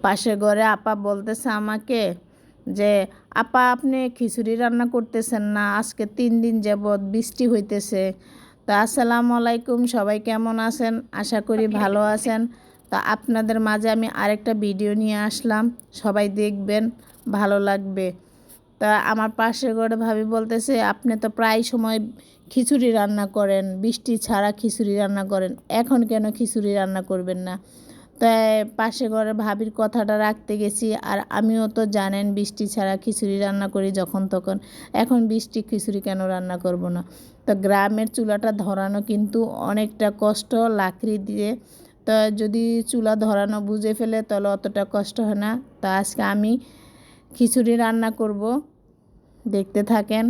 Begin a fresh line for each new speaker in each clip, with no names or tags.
পাশের ঘরে আপা বলতেছে আমাকে যে আপা আপনি খিচুড়ি রান্না করতেছেন না, আজকে 3 দিন যাবৎ বৃষ্টি হইতেছে। তো আসসালামু আলাইকুম, সবাই কেমন আছেন? আশা করি ভালো আছেন। তো আপনাদের মাঝে আমি আরেকটা ভিডিও নিয়ে আসলাম, সবাই দেখবেন, ভালো লাগবে। তা আমার পাশের ঘরে ভাবি বলতেছে আপনি তো প্রায় সময় খিচুড়ি রান্না করেন, বৃষ্টি ছাড়া খিচুড়ি রান্না করেন, এখন কেন খিচুড়ি রান্না করবেন না? তাই পাশে ঘরে ভাবির কথাটা রাখতে গেছি। আর আমিও তো জানেন বৃষ্টি ছাড়া খিচুড়ি রান্না করি যখন তখন, এখন বৃষ্টি খিচুড়ি কেন রান্না করব না? তো গ্রামের চুলাটা ধরানো কিন্তু অনেকটা কষ্ট, লাকড়ি দিয়ে। তো যদি চুলা ধরানো বুঝে ফেলে তাহলে অতটা কষ্ট হয় না। তা আজকে আমি খিচুড়ি রান্না করব, দেখতে থাকেন,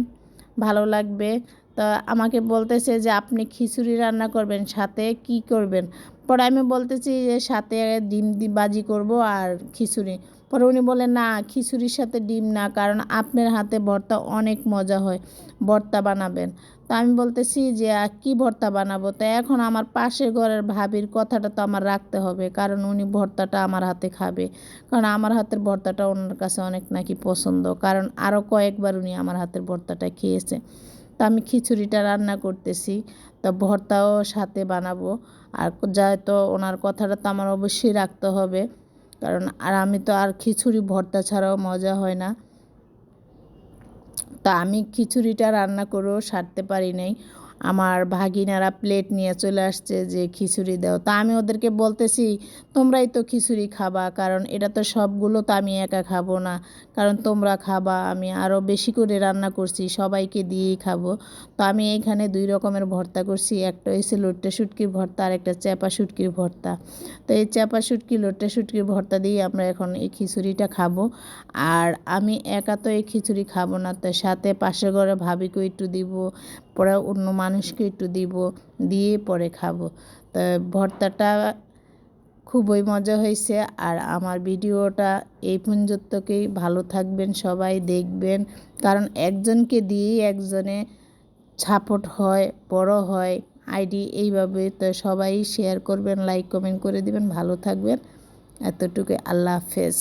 ভালো লাগবে। তো আমাকে বলতেছে যে আপনি খিচুড়ি রান্না করবেন, সাথে কি করবেন? পরে আমি বলতেছি যে সাথে ডিম বাজি করব আর খিচুড়ি। পরে উনি বলেন না, খিচুড়ির সাথে ডিম না, কারণ আপনার হাতে ভর্তা অনেক মজা হয়, ভর্তা বানাবেন। তো আমি বলতেছি যে কি ভর্তা বানাবো? তো এখন আমার পাশের ঘরের ভাবির কথাটা তো আমার রাখতে হবে, কারণ উনি ভর্তাটা আমার হাতে খাবে। কারণ আমার হাতের ভর্তাটা ওনার কাছে অনেক নাকি পছন্দ, কারণ আরও কয়েকবার উনি আমার হাতের ভর্তাটা খেয়েছে। তো আমি খিচুড়িটা রান্না করতেছি, তো ভর্তাও সাথে বানাবো। আর তো ওনার কথাটা তো আমার অবশ্যই রাখতে হবে, কারণ আর আমি তো আর খিচুড়ি ভর্তা ছাড়াও মজা হয় না। তা আমি খিচুড়িটা রান্না করেও সারতে পারি নাই, আমার ভাগিনারা প্লেট নিয়ে চলে আসছে যে খিচুড়ি দাও। তা আমি ওদেরকে বলতেছি তোমরাই তো খিচুড়ি খাবা, কারণ এটা তো সবগুলো তো আমি একা খাবো না, কারণ তোমরা খাবা, আমি আরও বেশি করে রান্না করছি, সবাইকে দিয়েই খাবো। তো আমি এইখানে 2 রকমের ভর্তা করছি, একটা হয়েছে লোট্টে শুটকির ভর্তা আর একটা চ্যাপা শুটকির ভর্তা। তো এই চ্যাপা শুটকি লোট্টে শুটকির ভর্তা দিয়ে আমরা এখন এই খিচুড়িটা খাবো। আর আমি একা তো এই খিচুড়ি খাবো না, তো সাথে পাশের ঘরে ভাবিকেও একটু দিব, পরে অন্য মানুষকে একটু দিব, দিয়ে পরে খাবো। তো ভর্তাটা খুবই মজা হয়েছে। আর আমার ভিডিওটা এই পর্যন্তকেই, ভালো থাকবেন, সবাই দেখবেন, কারণ একজনকে দিয়েই একজনে সাপোর্ট হয়, বড় হয় আইডি এইভাবে। তো সবাই শেয়ার করবেন, লাইক কমেন্ট করে দিবেন, ভালো থাকবেন। এতটুকু, আল্লাহ হাফেজ।